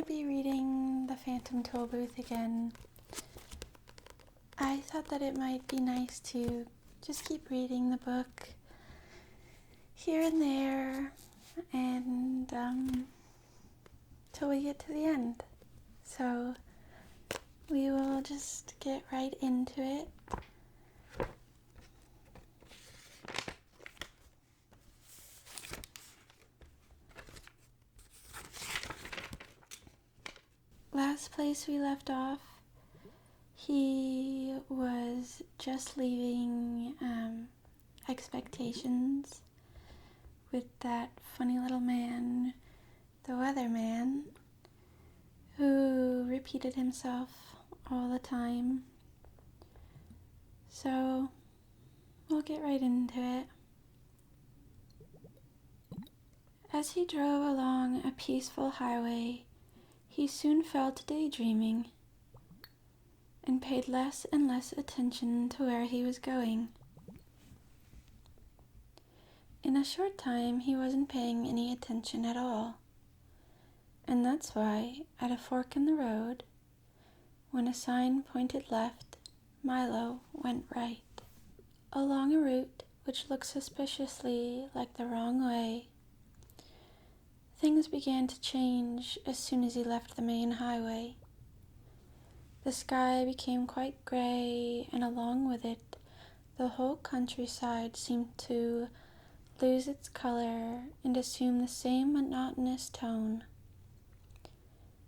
be reading the Phantom Tollbooth again. I thought that it might be nice to just keep reading the book here and there and till we get to the end. So we will just get right into it. Last place we left off, he was just leaving expectations with that funny little man, the weatherman, who repeated himself all the time. So we'll get right into it. As he drove along a peaceful highway, he soon fell to daydreaming and paid less and less attention to where he was going. In a short time, he wasn't paying any attention at all. And that's why, at a fork in the road, when a sign pointed left, Milo went right. Along a route which looked suspiciously like the wrong way, things began to change as soon as he left the main highway. The sky became quite gray, and along with it, the whole countryside seemed to lose its color and assume the same monotonous tone.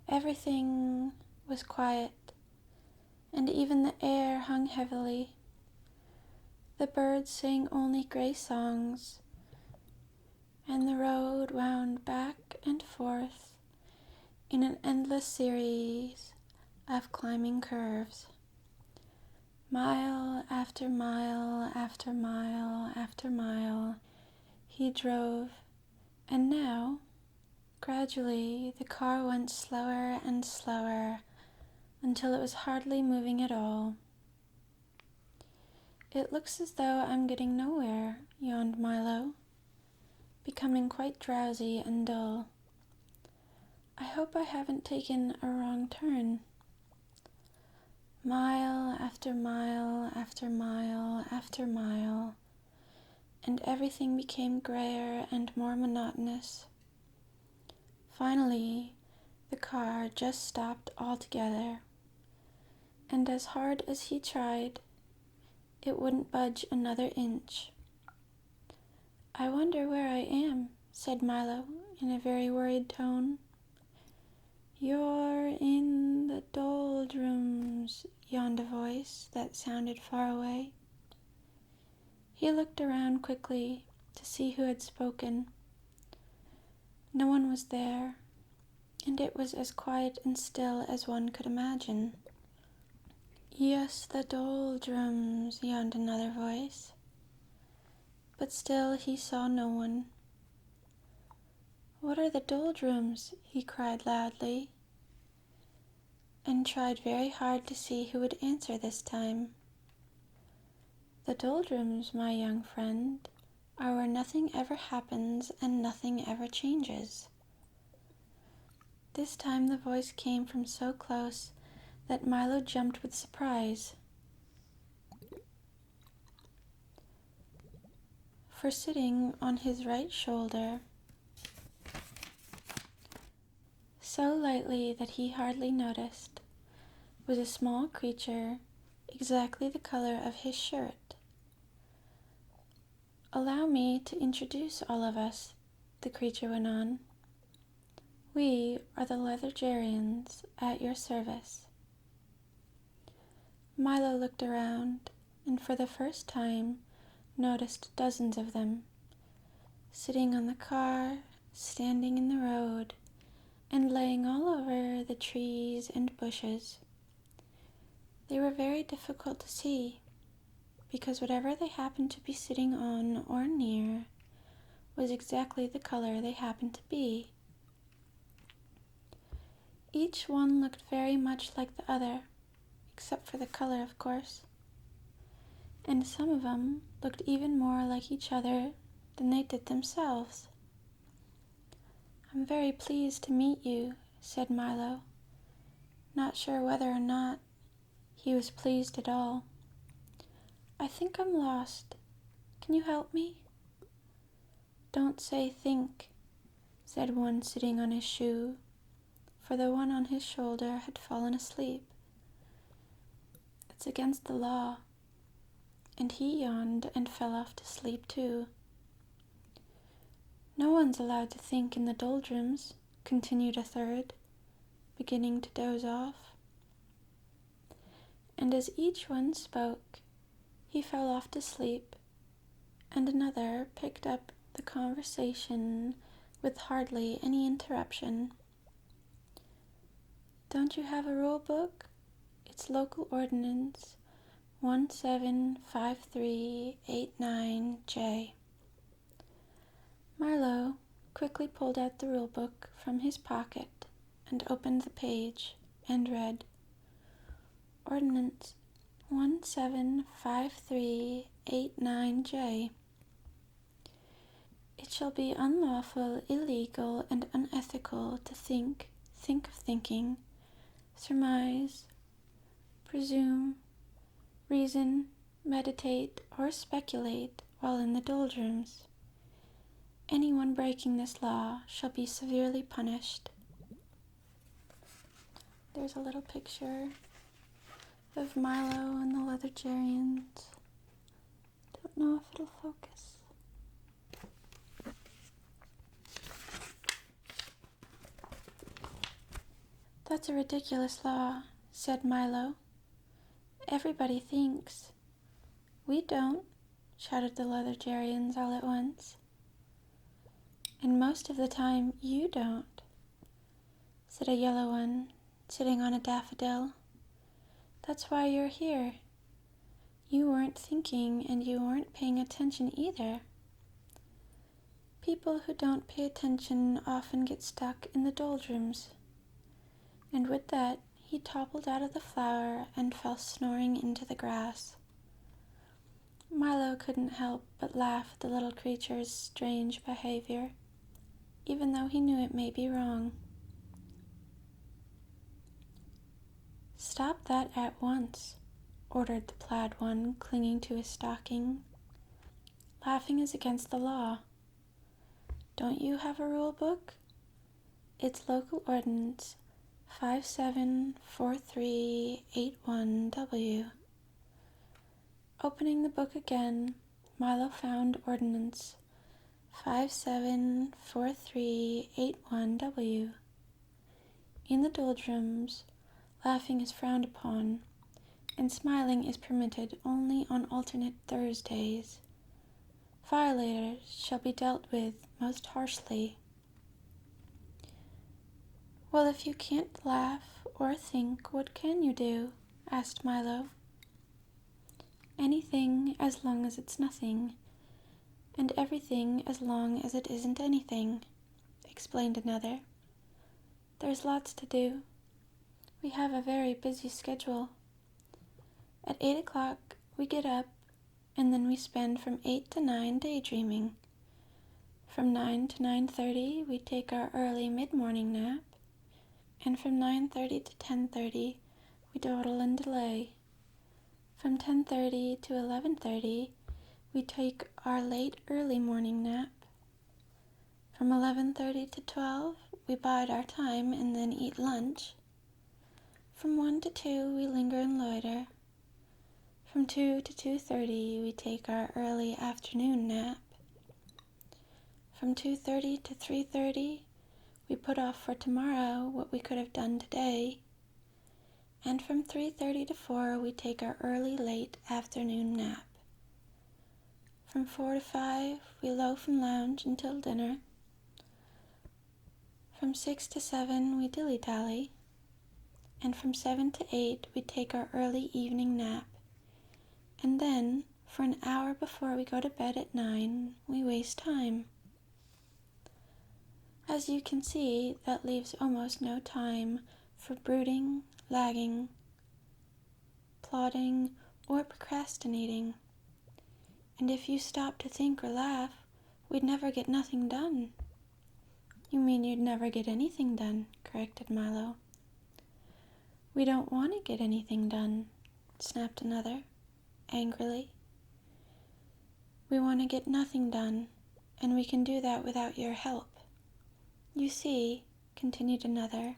Everything was quiet, and even the air hung heavily. The birds sang only gray songs, and the road wound back and forth in an endless series of climbing curves. Mile after mile after mile after mile he drove, and now, gradually, the car went slower and slower until it was hardly moving at all. "It looks as though I'm getting nowhere," yawned Milo, becoming quite drowsy and dull. "I hope I haven't taken a wrong turn." Mile after mile after mile after mile, and everything became grayer and more monotonous. Finally, the car just stopped altogether, and as hard as he tried, it wouldn't budge another inch. "I wonder where I am," said Milo in a very worried tone. "You're in the doldrums," yawned a voice that sounded far away. He looked around quickly to see who had spoken. No one was there, and it was as quiet and still as one could imagine. "Yes, the doldrums," yawned another voice. But still he saw no one. "What are the doldrums?" he cried loudly, and tried very hard to see who would answer this time. "The doldrums, my young friend, are where nothing ever happens and nothing ever changes." This time the voice came from so close that Milo jumped with surprise. For sitting on his right shoulder, so lightly that he hardly noticed, was a small creature exactly the color of his shirt. "Allow me to introduce all of us," the creature went on. "We are the Leathergerians at your service." Milo looked around, and for the first time noticed dozens of them, sitting on the car, standing in the road, and laying all over the trees and bushes. They were very difficult to see, because whatever they happened to be sitting on or near was exactly the color they happened to be. Each one looked very much like the other, except for the color, of course. And some of them looked even more like each other than they did themselves. "I'm very pleased to meet you," said Milo, not sure whether or not he was pleased at all. I think I'm lost. Can you help me? Don't say think, said one sitting on his shoe, for the one on his shoulder had fallen asleep. It's against the law. And he yawned and fell off to sleep too. No one's allowed to think in the doldrums, continued a third, beginning to doze off. And as each one spoke, he fell off to sleep, and another picked up the conversation with hardly any interruption. Don't you have a rule book? It's local ordinance 175389J. Marlowe quickly pulled out the rule book from his pocket and opened the page and read, Ordinance 175389J. It shall be unlawful, illegal, and unethical to think of thinking, surmise, presume, reason, meditate, or speculate while in the doldrums. Anyone breaking this law shall be severely punished. There's a little picture of Milo and the Leathergerians. Don't know if it'll focus. That's a ridiculous law, said Milo. Everybody thinks. We don't, shouted the Leathergerians all at once. And most of the time you don't, said a yellow one, sitting on a daffodil. That's why you're here. You weren't thinking and you weren't paying attention either. People who don't pay attention often get stuck in the doldrums. And with that, he toppled out of the flower and fell snoring into the grass. Milo couldn't help but laugh at the little creature's strange behavior, even though he knew it may be wrong. Stop that at once, ordered the plaid one, clinging to his stocking. Laughing is against the law. Don't you have a rule book? It's local ordinance 574381W. Opening the book again, Milo found ordinance 574381W. In the doldrums, laughing is frowned upon, and smiling is permitted only on alternate Thursdays. Violators shall be dealt with most harshly. Well, if you can't laugh or think, what can you do? Asked Milo. Anything as long as it's nothing, and everything as long as it isn't anything, explained another. There's lots to do. We have a very busy schedule. At 8 o'clock we get up, and then we spend from 8 to 9 daydreaming. From 9 to 9:30 we take our early mid-morning nap, and from 9:30 to 10:30 we dawdle and delay. From 10:30 to 11:30 we take our late early morning nap. From 11:30 to 12 we bide our time and then eat lunch. From 1 to 2 we linger and loiter. From 2 to 2:30 we take our early afternoon nap. From 2:30 to 3:30 we put off for tomorrow what we could have done today. And from 3:30 to 4 we take our early late afternoon nap. From 4 to 5 we loaf and lounge until dinner. From 6 to 7 we dilly-dally. And from 7 to 8 we take our early evening nap. And then, for an hour before we go to bed at 9, we waste time. As you can see, that leaves almost no time for brooding, lagging, plodding, or procrastinating. And if you stop to think or laugh, we'd never get nothing done. You mean you'd never get anything done, corrected Milo. We don't want to get anything done, snapped another, angrily. We want to get nothing done, and we can do that without your help. You see, continued another,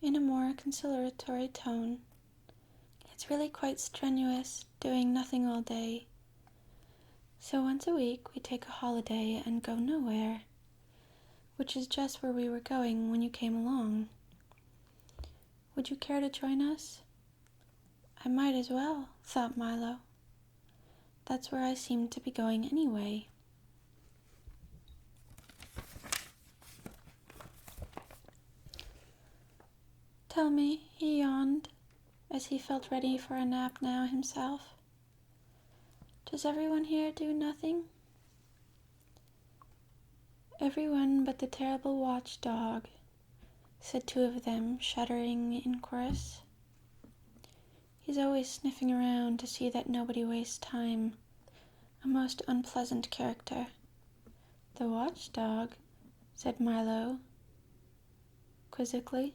in a more conciliatory tone, it's really quite strenuous doing nothing all day. So once a week we take a holiday and go nowhere, which is just where we were going when you came along. Would you care to join us? I might as well, thought Milo. That's where I seem to be going anyway. Tell me, he yawned, as he felt ready for a nap now himself. Does everyone here do nothing? Everyone but the terrible watchdog, said two of them, shuddering in chorus. He's always sniffing around to see that nobody wastes time. A most unpleasant character. The watchdog, said Milo, quizzically.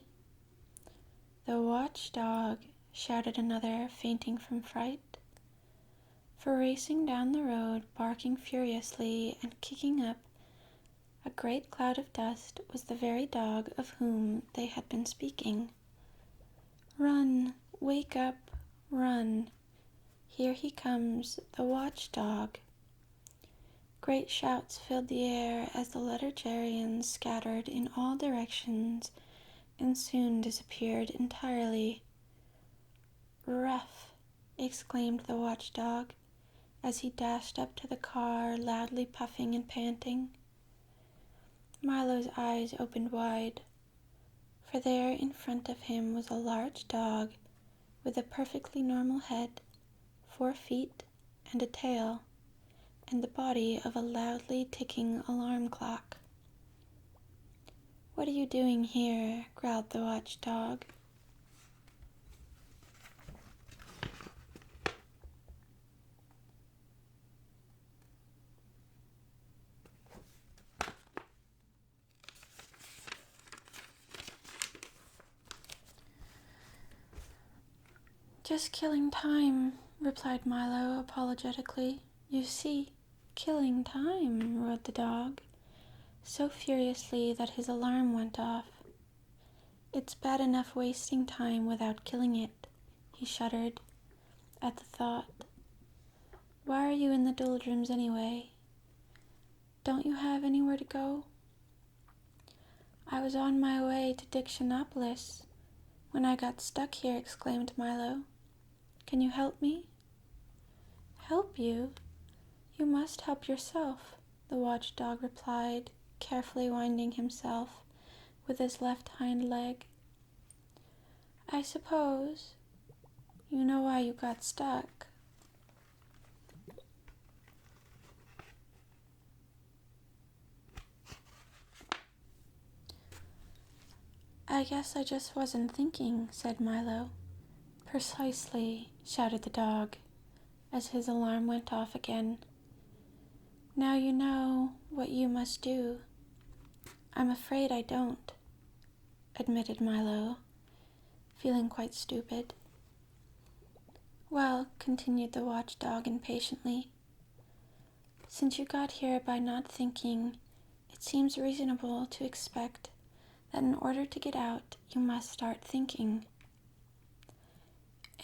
The watchdog, shouted another, fainting from fright. For racing down the road, barking furiously and kicking up a great cloud of dust, was the very dog of whom they had been speaking. Run, wake up, run. Here he comes, the watchdog. Great shouts filled the air as the Lettergerians scattered in all directions and soon disappeared entirely. Rough, exclaimed the watchdog as he dashed up to the car, loudly puffing and panting. Milo's eyes opened wide, for there in front of him was a large dog with a perfectly normal head, 4 feet, and a tail, and the body of a loudly ticking alarm clock. What are you doing here? Growled the watchdog. Just killing time, replied Milo apologetically. You see, killing time, roared the dog, so furiously that his alarm went off. It's bad enough wasting time without killing it, he shuddered at the thought. Why are you in the doldrums anyway? Don't you have anywhere to go? I was on my way to Dictionopolis when I got stuck here, exclaimed Milo. Can you help me? Help you? You must help yourself, the watchdog replied, carefully winding himself with his left hind leg. I suppose you know why you got stuck. I guess I just wasn't thinking, said Milo. Precisely, shouted the dog, as his alarm went off again. Now you know what you must do. I'm afraid I don't, admitted Milo, feeling quite stupid. Well, continued the watchdog impatiently, since you got here by not thinking, it seems reasonable to expect that in order to get out, you must start thinking.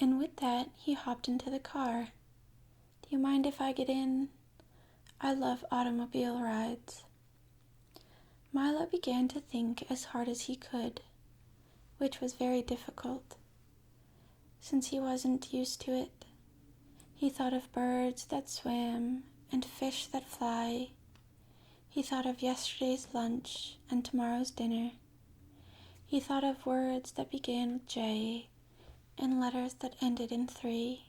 And with that, he hopped into the car. Do you mind if I get in? I love automobile rides. Milo began to think as hard as he could, which was very difficult, since he wasn't used to it. He thought of birds that swam and fish that fly. He thought of yesterday's lunch and tomorrow's dinner. He thought of words that began with J and letters that ended in 3.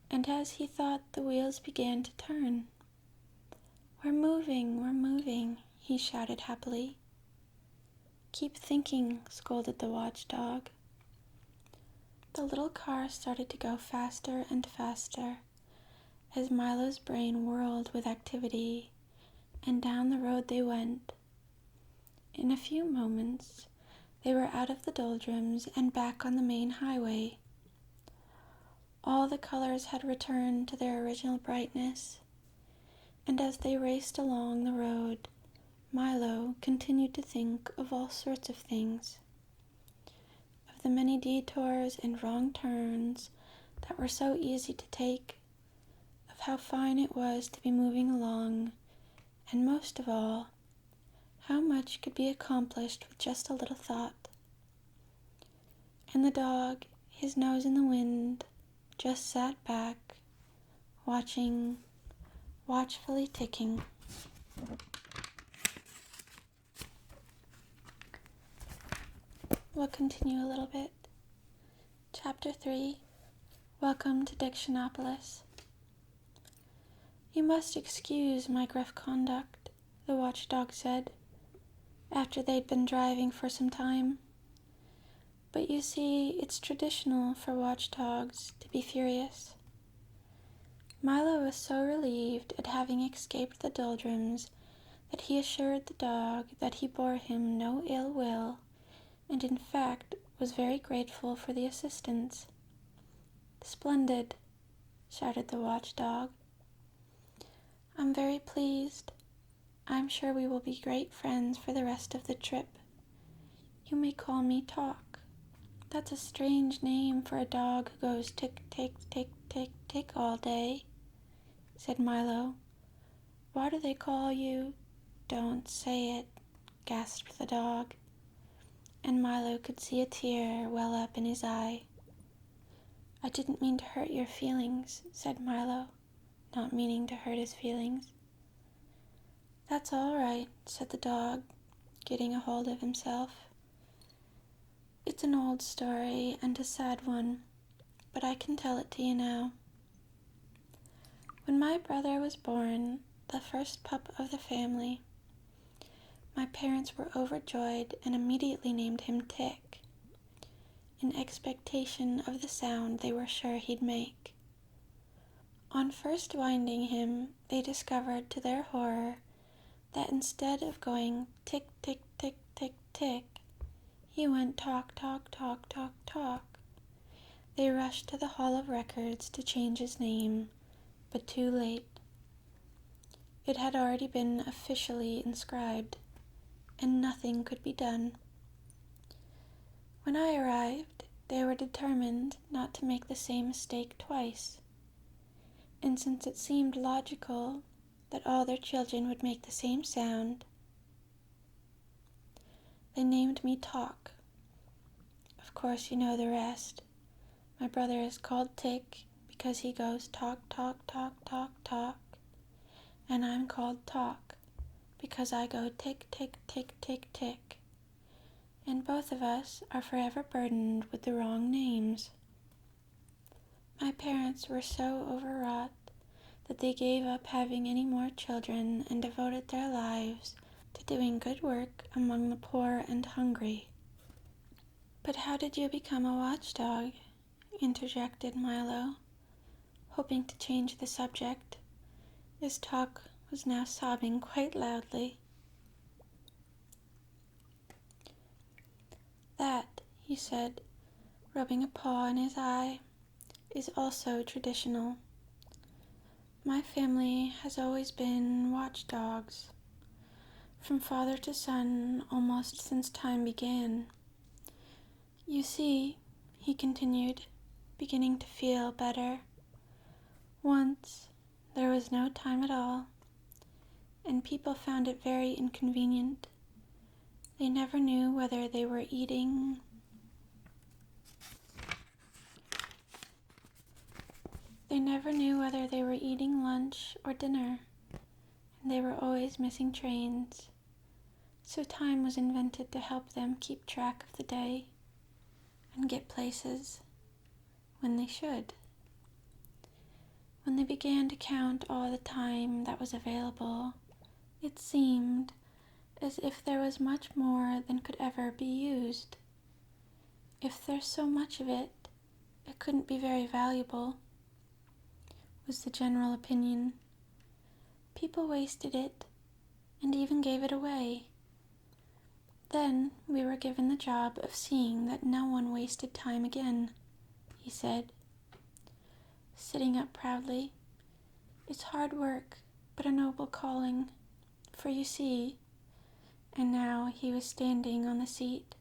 And as he thought, the wheels began to turn. We're moving, he shouted happily. Keep thinking, scolded the watchdog. The little car started to go faster and faster as Milo's brain whirled with activity and down the road they went. In a few moments, they were out of the doldrums and back on the main highway. All the colors had returned to their original brightness, and as they raced along the road, Milo continued to think of all sorts of things, of the many detours and wrong turns that were so easy to take, of how fine it was to be moving along, and most of all, how much could be accomplished with just a little thought. And the dog, his nose in the wind, just sat back, watching, watchfully ticking. We'll continue a little bit. Chapter 3. Welcome to Dictionopolis. You must excuse my gruff conduct, the watchdog said, after they'd been driving for some time. But you see, it's traditional for watchdogs to be furious. Milo was so relieved at having escaped the doldrums that he assured the dog that he bore him no ill will, and in fact was very grateful for the assistance. "Splendid," shouted the watchdog. "I'm very pleased. I'm sure we will be great friends for the rest of the trip. You may call me Talk. That's a strange name for a dog who goes tick, tick, tick, tick, tick all day," said Milo. "Why do they call you—" "Don't say it," gasped the dog, and Milo could see a tear well up in his eye. "I didn't mean to hurt your feelings," said Milo, not meaning to hurt his feelings. "That's all right," said the dog, getting a hold of himself. "It's an old story and a sad one, but I can tell it to you now. When my brother was born, the first pup of the family, my parents were overjoyed and immediately named him Tick, in expectation of the sound they were sure he'd make. On first winding him, they discovered to their horror that instead of going tick, tick, tick, tick, tick, he went talk, talk, talk, talk, talk. They rushed to the Hall of Records to change his name, but too late. It had already been officially inscribed, and nothing could be done. When I arrived, they were determined not to make the same mistake twice, and since it seemed logical that all their children would make the same sound, they named me Talk. Of course you know the rest. My brother is called Tick because he goes talk, talk, talk, talk, talk, and I'm called Talk because I go tick, tick, tick, tick, tick, and both of us are forever burdened with the wrong names. My parents were so overwrought that they gave up having any more children and devoted their lives to doing good work among the poor and hungry." "But how did you become a watchdog?" interjected Milo, hoping to change the subject, as Talk was now sobbing quite loudly. "That," he said, rubbing a paw in his eye, "is also traditional. My family has always been watchdogs, from father to son almost since time began. You see," he continued, beginning to feel better, "once there was no time at all, and people found it very inconvenient. They never knew whether they were eating lunch or dinner, and they were always missing trains. So time was invented to help them keep track of the day and get places when they should. When they began to count all the time that was available, it seemed as if there was much more than could ever be used. If there's so much of it, it couldn't be very valuable, was the general opinion. People wasted it, and even gave it away. Then we were given the job of seeing that no one wasted time again, he said, sitting up proudly. It's hard work, but a noble calling, for you see, and now he was standing on the seat,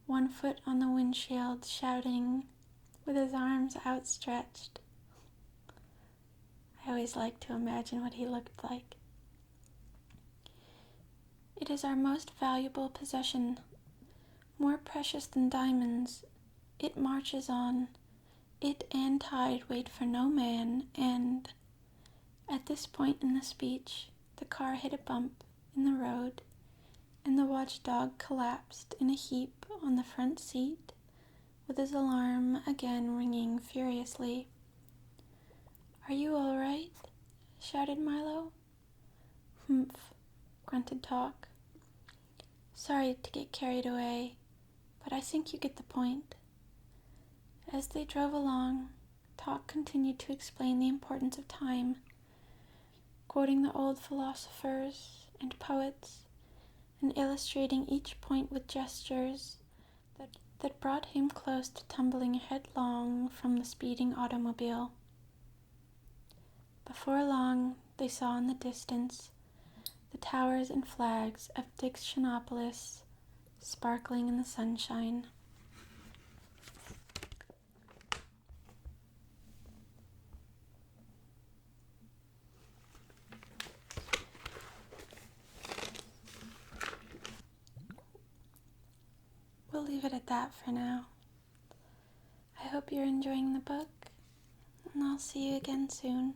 one foot on the windshield, shouting, with his arms outstretched. I always like to imagine what he looked like. It is our most valuable possession, more precious than diamonds. It marches on. It and tide wait for no man, and... At this point in the speech, the car hit a bump in the road, and the watchdog collapsed in a heap on the front seat, with his alarm again ringing furiously. "Are you all right?" shouted Milo. "Humph," grunted Talk. "Sorry to get carried away, but I think you get the point." As they drove along, Talk continued to explain the importance of time, quoting the old philosophers and poets, and illustrating each point with gestures that brought him close to tumbling headlong from the speeding automobile. Before long, they saw in the distance the towers and flags of Dictionopolis sparkling in the sunshine. We'll leave it at that for now. I hope you're enjoying the book, and I'll see you again soon.